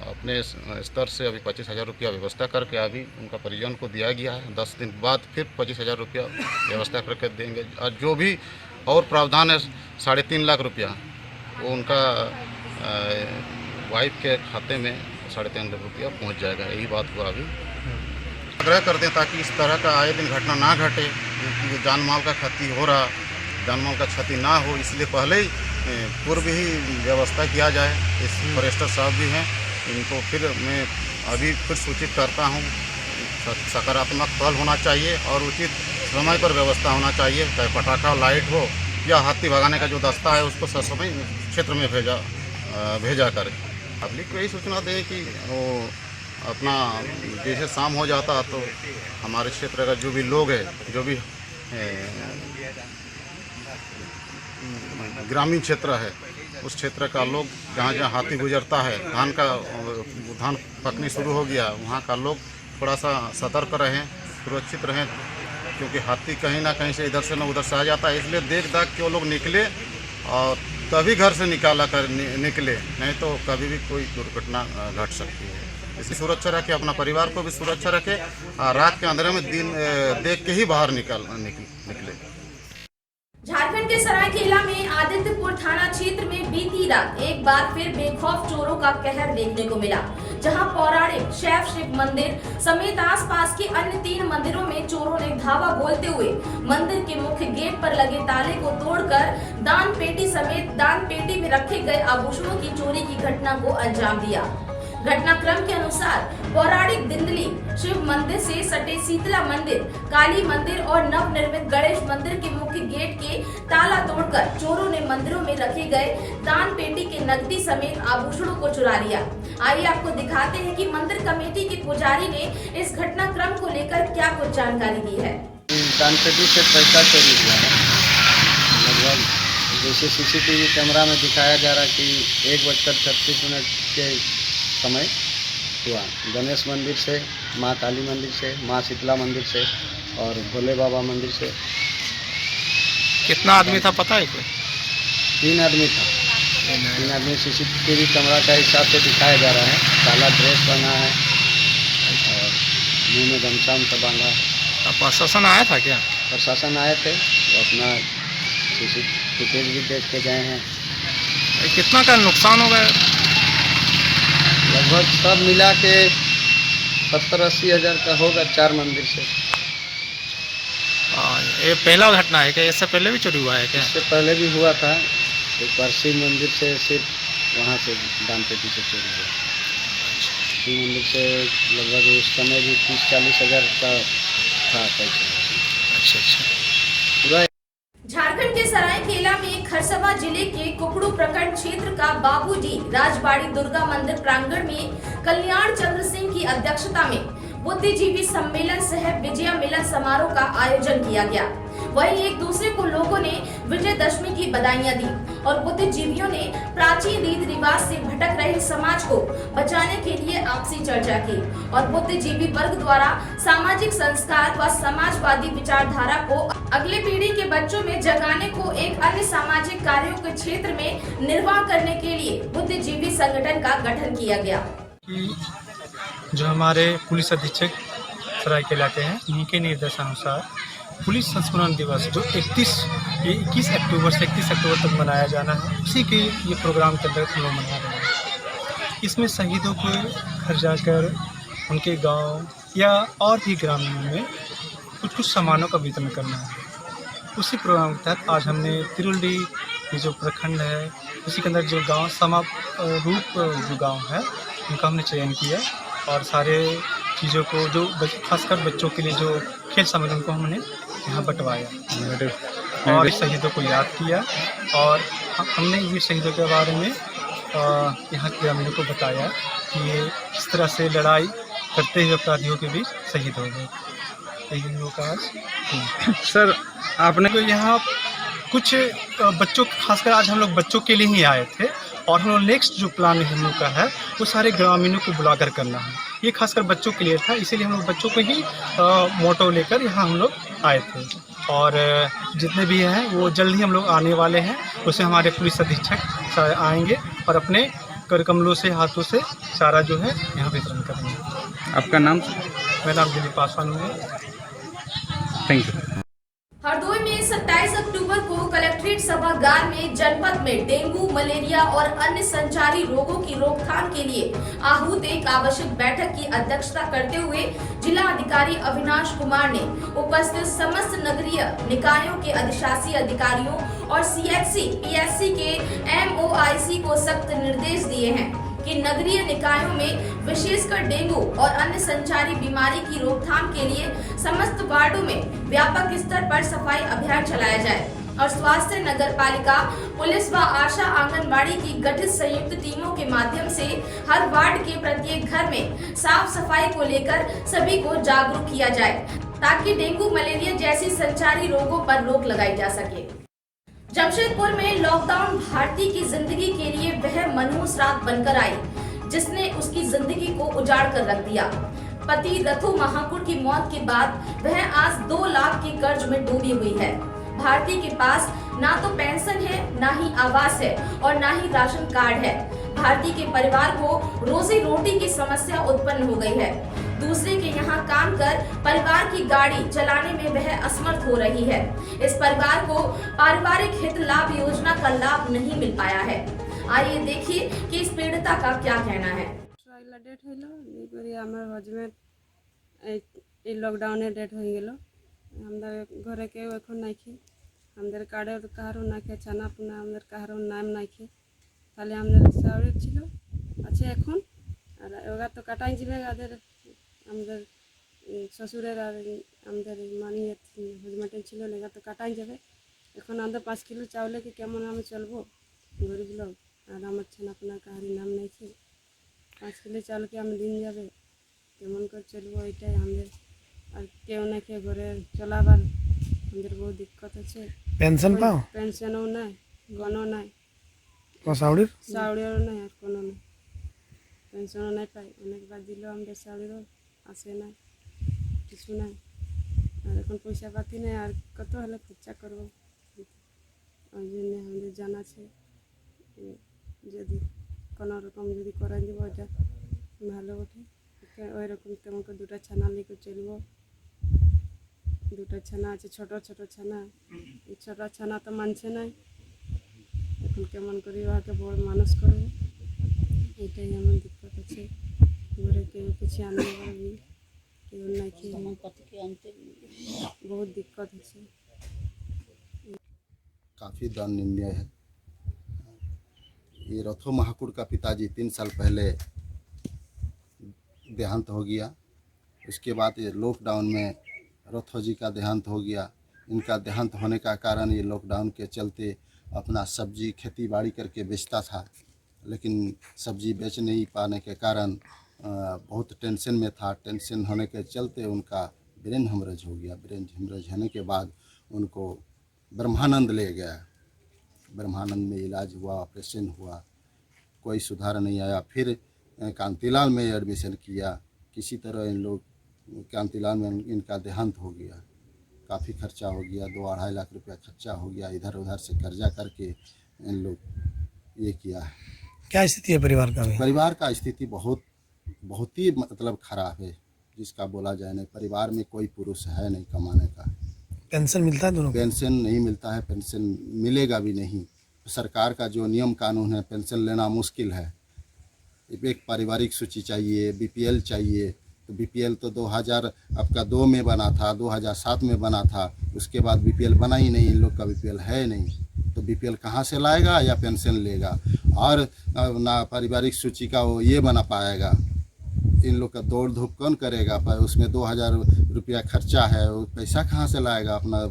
अपने स्तर से अभी 25,000 रुपया व्यवस्था करके अभी उनका परिजन को दिया गया है। 10 दिन बाद फिर 25,000 रुपया व्यवस्था करके देंगे। और जो भी और प्रावधान है 3.5 लाख रुपया, वो उनका वाइफ के खाते में 3.5 लाख रुपया पहुँच जाएगा। यही बात हुआ। अभी आग्रह करते हैं ताकि इस तरह का आए दिन घटना ना घटे, क्योंकि जान माल का क्षति हो रहा, जान माल का क्षति ना हो, इसलिए पहले ही पूर्व ही व्यवस्था किया जाए। इस फॉरेस्टर साहब भी हैं, इनको फिर मैं अभी फिर सूचित करता हूँ। सकारात्मक पहल होना चाहिए और उचित समय पर व्यवस्था होना चाहिए। चाहे पटाखा लाइट हो या हाथी भगाने का जो दस्ता है, उसको ससमय क्षेत्र में भेजा करें। पब्लिक को यही सूचना दें कि वो अपना जैसे शाम हो जाता तो हमारे क्षेत्र का जो भी लोग है, जो भी ग्रामीण क्षेत्र है, उस क्षेत्र का लोग जहाँ जहाँ हाथी गुजरता है, धान पकनी शुरू हो गया, वहाँ का लोग थोड़ा सा सतर्क रहें, सुरक्षित रहें, क्योंकि हाथी कहीं ना कहीं से इधर से न उधर से आ जाता है। इसलिए देख दाख के वो लोग निकले और तभी घर से निकले, नहीं तो कभी भी कोई दुर्घटना घट सकती है। इसकी सुरक्षा रखें, अपना परिवार को भी सुरक्षा रखें, और रात के अंधेरे में दिन देख के ही बाहर निकले। झारखंड के सरायकेला में आदित्यपुर थाना क्षेत्र में बीती रात एक बार फिर बेखौफ चोरों का कहर देखने को मिला, जहां पौराणिक शैव शिव मंदिर समेत आसपास के अन्य 3 मंदिरों में चोरों ने धावा बोलते हुए मंदिर के मुख्य गेट पर लगे ताले को तोड़कर दान पेटी समेत दान पेटी में रखे गए आभूषणों की चोरी की घटना को अंजाम दिया। घटनाक्रम के अनुसार पौराणिक दिंदली शिव मंदिर से सटे शीतला मंदिर, काली मंदिर और नवनिर्मित गणेश मंदिर के मुख्य गेट के ताला तोड़कर चोरों ने मंदिरों में रखे गए दान पेटी के नकदी समेत आभूषणों को चुरा लिया। आइए आपको दिखाते हैं कि मंदिर कमेटी के पुजारी ने इस घटनाक्रम को लेकर क्या कुछ जानकारी दी है। दान पेटी से पैसा चोरी हुआ है। लगभग जैसे CCTV कैमरा में दिखाया जा रहा कि 1:36 के समय हुआ। गणेश मंदिर से, माँ काली मंदिर से, माँ शीतला मंदिर से और भोले बाबा मंदिर से। कितना आदमी था पता है कोई? 3 आदमी था। 3 आदमी CCTV कैमरा का हिसाब से दिखाया जा रहा है। काला ड्रेस पहना है और मुंह में गमछा बांधा है। प्रशासन आया था क्या? प्रशासन आए थे, वो अपना CCTV भी देख के गए हैं। कितना का नुकसान हो गया? लगभग सब मिला के 70-80 हज़ार का होगा 4 मंदिर से। ये पहला घटना है क्या? इससे पहले भी चोरी हुआ है क्या? इससे पहले भी हुआ था। एक बार शिव मंदिर से सिर्फ वहाँ से दान पेटी से चोरी हुआ। शिव मंदिर से लगभग उस समय भी 30-40 हज़ार का था पैसा। अच्छा अच्छा। पूरा झारखंड के सरायकेला में खरसवा जिले के कुकड़ू प्रखंड क्षेत्र का बाबूजी राजबाड़ी दुर्गा मंदिर प्रांगण में कल्याण चंद्र सिंह की अध्यक्षता में बुद्धिजीवी सम्मेलन सह विजया मिलन समारोह का आयोजन किया गया। वहीं एक दूसरे को लोगों ने विजयदशमी की बधाइयां दी और बुद्धिजीवियों ने प्राचीन रीति रिवाज से भटक रहे समाज को बचाने के लिए आपसी चर्चा की और बुद्धिजीवी वर्ग द्वारा सामाजिक संस्कार व समाजवादी विचारधारा को अगले पीढ़ी के बच्चों में जगाने को एक अन्य सामाजिक कार्यों के क्षेत्र में निर्वाह करने के लिए बुद्धिजीवी संगठन का गठन किया गया। जो हमारे पुलिस अधीक्षक सरायकेला के हैं, इनके निर्देशानुसार पुलिस संस्मरण दिवस जो 21 अक्टूबर से 31 अक्टूबर तक मनाया जाना है, उसी के ये प्रोग्राम के अंतर्गत हम लोग मना रहे हैं। इसमें शहीदों को घर जाकर उनके गांव या और भी ग्रामीणों में कुछ सामानों का वितरण करना है। उसी प्रोग्राम के तहत आज हमने तिरुल्डी ये जो प्रखंड है, उसी के अंदर जो गाँव रूप जो गाँव है, उनका हमने चयन किया और सारे चीज़ों को जो खासकर बच्चों के लिए जो खेल सामग्री उनको हमने यहाँ बंटवाया और शहीदों को याद किया और हमने ये शहीदों के बारे में यहाँ के ग्रामीणों को बताया कि ये किस तरह से लड़ाई करते हुए अपराधियों के बीच शहीद हो गए। यही हम लोग का आज सर आपने तो यहाँ कुछ बच्चों, खासकर आज हम लोग बच्चों के लिए ही आए थे और हम लोग नेक्स्ट जो प्लान हम लोग का है वो सारे ग्रामीणों को बुलाकर करना है। ये खासकर बच्चों के लिए था, इसीलिए हम लोग बच्चों को ही मोटो लेकर यहाँ हम लोग आए थे और जितने भी हैं वो जल्द ही हम लोग आने वाले हैं। उससे हमारे पुलिस अधीक्षक आएंगे और अपने कर कमलों से हाथों से सारा जो है यहाँ वितरण करेंगे। आपका नाम? मेरा नाम दिलीप पासवान है। Thank you. हरदोई में 27 अक्टूबर को कलेक्ट्रेट सभागार में जनपद में डेंगू, मलेरिया और अन्य संचारी रोगों की रोकथाम के लिए आहूत एक आवश्यक बैठक की अध्यक्षता करते हुए जिला अधिकारी अविनाश कुमार ने उपस्थित समस्त नगरीय निकायों के अधिशासी अधिकारियों और CHC, PSC के MOIC को सख्त निर्देश दिए हैं कि नगरीय निकायों में विशेषकर डेंगू और अन्य संचारी बीमारी की रोकथाम के लिए समस्त वार्डों में व्यापक स्तर पर सफाई अभियान चलाया जाए और स्वास्थ्य, नगर पालिका, पुलिस व आशा आंगनबाड़ी की गठित संयुक्त टीमों के माध्यम से हर वार्ड के प्रत्येक घर में साफ सफाई को लेकर सभी को जागरूक किया जाए ताकि डेंगू, मलेरिया जैसी संचारी रोगों पर रोक लगाई जा सके। जमशेदपुर में लॉकडाउन भारती की जिंदगी के लिए वह मनहूस रात बनकर आई जिसने उसकी जिंदगी को उजाड़ कर रख दिया। पति रथु महाकुड़ की मौत के बाद वह आज 2 लाख के कर्ज में डूबी हुई है। भारती के पास ना तो पेंशन है, ना ही आवास है और ना ही राशन कार्ड है। भारती के परिवार को रोजी रोटी की समस्या उत्पन्न हो गई है। दूसरे के यहाँ काम कर परिवार की गाड़ी चलाने में वह असमर्थ हो रही है। इस परिवार को पारिवारिक हित लाभ योजना का लाभ नहीं मिल पाया है। आइए देखिए कि इस पीड़िता का क्या कहना है। लॉकडाउन डेट हो गेलो घरे के এখন নাইকি আমাদের কার্ডের কারো নাকি ছানা পুনা আমাদের কারো নাম নাইকি তাহলে আমাদের সাউরে ছিল আছে এখন আর ওগা তো কাটাই যাবে আমাদের শ্বশুরের আর আমাদের মানি হাজবেন্ডের ছিল লেগা তো কাটাই যাবে এখন আমাদের 5 কিলো চাউলে কি কেমন আমি চলবো গরিব লোক আর আমার ছানা পুনা কারো নাম নাইকি 5 কিলো চাউল কি আমি দিন যাবে কেমন করে চলবো এটাই আমাদের আর কেউ না কেউ ঘরে চলাবার আমাদের বহু দিক্কত আছে। পেনশন পাও? পেনশনও নাই, গণও নাই, চাউড়িরও নাই আর কোনো নাই, পেনশনও নাই পাই। অনেকবার দিলেও আমাদের চাউড়িরও আসে না, কিছু নাই। আর এখন পয়সা পাতি নেই, আর কত হলে খরচা করবো। ওই জন্য আমাদের জানা আছে যদি কোনো রকম যদি করাই দিব ওইটা ভালো ওঠে। ওই রকম তেমন করে 2টা ছানা নিয়ে চলবো। 2টা ছানা আছে, ছোট ছোট ছানা। এই ছোট ছানা তো মানছে নাই, এখন কেমন করে ওকে বড় মানুষ করবো এটাই আমার দিক্কত আছে। ঘরে কেউ কিছু আনতে পারবি, কেউ না খেয়ে बहुत दिक्कत है। काफ़ी दयनीय है। ये रथो महाकुड़ का पिताजी 3 साल पहले देहांत हो गया। उसके बाद ये लॉकडाउन में रोथो का देहांत हो गया। इनका देहांत होने का कारण ये लॉकडाउन के चलते अपना सब्जी खेती बाड़ी करके बेचता था, लेकिन सब्जी बेच नहीं पाने के कारण बहुत टेंशन में था। टेंशन होने के चलते उनका ब्रेन हेमरेज हो गया। ब्रेन हेमरेज होने के बाद उनको ब्रह्मानंद ले गया। ब्रह्मानंद में इलाज हुआ, ऑपरेशन हुआ, कोई सुधार नहीं आया। फिर कांतिलाल में एडमिशन किया। किसी तरह इन लोग कांतिलाल में इनका देहांत हो गया। काफ़ी खर्चा हो गया, 2-2.5 लाख रुपया खर्चा हो गया। इधर उधर से कर्जा करके इन लोग ये किया है। क्या स्थिति है परिवार का? परिवार का स्थिति बहुत ही मतलब खराब है, जिसका बोला जाए नहीं। परिवार में कोई पुरुष है नहीं कमाने का। पेंशन मिलता है दोनों? पेंशन नहीं मिलता है, पेंशन मिलेगा भी नहीं। सरकार का जो नियम कानून है, पेंशन लेना मुश्किल है। एक पारिवारिक सूची चाहिए, बीपीएल चाहिए। तो बीपीएल तो 2002 में बना था, 2007 में बना था। उसके बाद बीपीएल बना ही नहीं। इन लोग का बीपीएल है नहीं, तो बीपीएल कहाँ से लाएगा या पेंशन लेगा? और ना पारिवारिक सूची का वो ये बना पाएगा। इन लोग का दौड़ धूप कौन करेगा? पर उसमें 2000 रुपया खर्चा है, वो पैसा कहाँ से लाएगा? अपना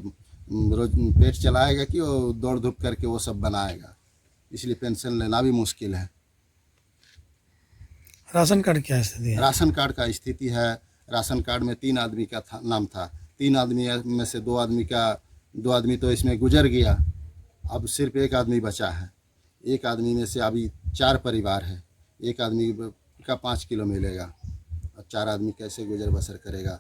रोज पेट चलाएगा कि वो दौड़ धूप करके वो सब बनाएगा? इसलिए पेंशन लेना भी मुश्किल है। राशन कार्ड क्या स्थिति है? राशन कार्ड का स्थिति है, राशन कार्ड में 3 आदमी का नाम था। 3 आदमी में से 2 आदमी तो इसमें गुजर गया। अब सिर्फ 1 आदमी बचा है। 1 आदमी में से अभी 4 परिवार है। 1 आदमी का 5 किलो मिलेगा। अब 4 आदमी कैसे गुजर बसर करेगा?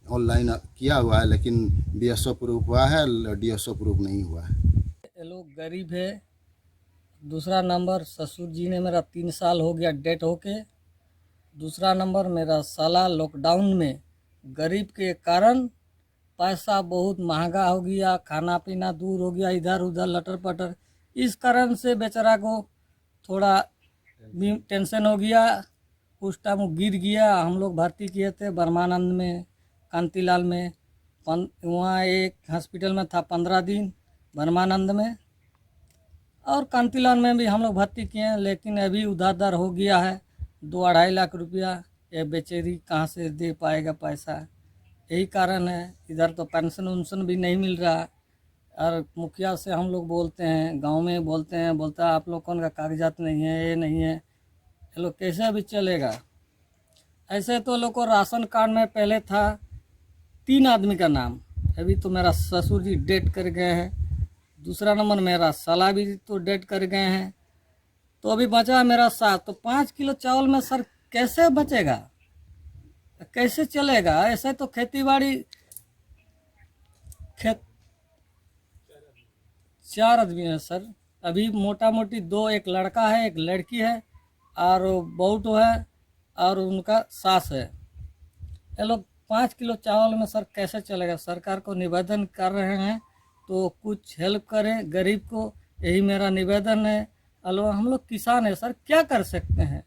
ऑनलाइन किया हुआ है, लेकिन बीएसओ प्रूफ हुआ है, डीएसओ प्रूफ नहीं हुआ है। ये लोग गरीब है। दूसरा नंबर, ससुर जी ने मेरा 3 साल हो गया डेथ होके। दूसरा नंबर, मेरा साला लॉकडाउन में गरीब के कारण पैसा बहुत महंगा हो गया, खाना पीना दूर हो गया, इधर उधर लटर पटर। इस कारण से बेचारा को थोड़ा भी टेंशन हो गया। उस टाइम वो गिर गया। हम लोग भर्ती किए थे ब्रह्मानंद में, कांतिलाल में। वहाँ एक हॉस्पिटल में था 15 दिन, ब्रह्मानंद में, और कांतिलाल में भी हम लोग भर्ती किए हैं। लेकिन अभी उधार हो गया है 2-2.5 लाख रुपया। ये बेचारी कहाँ से दे पाएगा पैसा? यही कारण है। इधर तो पेंशन उन्शन भी नहीं मिल रहा। और मुखिया से हम लोग बोलते हैं, गांव में बोलते हैं, बोलता है आप लोग कौन का कागजात नहीं है, ये नहीं है। ये लोग कैसे अभी चलेगा? ऐसे तो लोग को राशन कार्ड में पहले था 3 आदमी का नाम। अभी तो मेरा ससुर जी डेथ कर गए हैं। दूसरा नंबर, मेरा साला भी तो डेथ कर गए हैं। तो अभी बचा मेरा 7। तो 5 किलो चावल में सर कैसे बचेगा? कैसे चलेगा? ऐसे तो खेती बाड़ी 4 आदमी है सर। अभी मोटा मोटी 2, एक लड़का है, एक लड़की है, और बहू है, और उनका सास है। ये लोग 5 किलो चावल में सर कैसे चलेगा? सरकार को निवेदन कर रहे हैं तो कुछ हेल्प करें गरीब को, यही मेरा निवेदन है। हम लोग किसान है सर, क्या कर सकते हैं?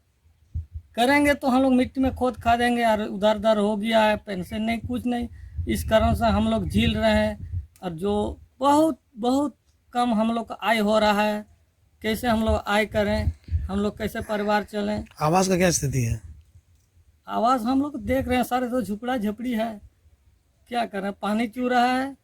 करेंगे तो हम लोग मिट्टी में खोद खा देंगे। और उधर हो गया है, पेंशन नहीं, कुछ नहीं। इस कारण से हम लोग झील रहे हैं। और जो बहुत कम हम लोग का आय हो रहा है, कैसे हम लोग आय करें? हम लोग कैसे परिवार चलें? आवास का क्या स्थिति है? आवास हम लोग देख रहे हैं सारे तो झुपड़ा झपड़ी है, क्या करें? पानी चू रहा है।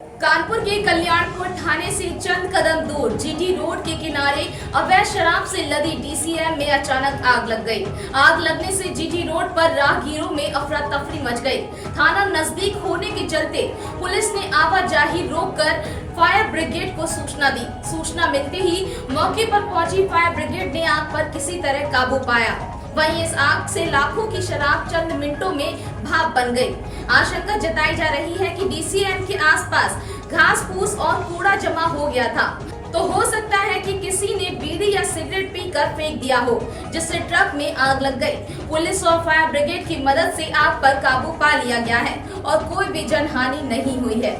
कानपुर के कल्याणपुर थाने से चंद कदम दूर जीटी रोड के किनारे अवैध शराब से लदी डीसीएम में अचानक आग लग गई। आग लगने से जीटी रोड पर राहगीरों में अफरा तफरी मच गई। थाना नजदीक होने के चलते पुलिस ने आवाजाही रोककर फायर ब्रिगेड को सूचना दी। सूचना मिलते ही मौके पर पहुंची फायर ब्रिगेड ने आग पर किसी तरह काबू पाया। वहीं इस आग से लाखों की शराब चंद मिनटों में भाप बन गई। आशंका जताई जा रही है कि डीसीएम के आसपास घास फूस और कूड़ा जमा हो गया था। तो हो सकता है कि किसी ने बीड़ी या सिगरेट पीकर फेंक दिया हो, जिससे ट्रक में आग लग गई। पुलिस और फायर ब्रिगेड की मदद से आग पर काबू पा लिया गया है और कोई भी जनहानि नहीं हुई है।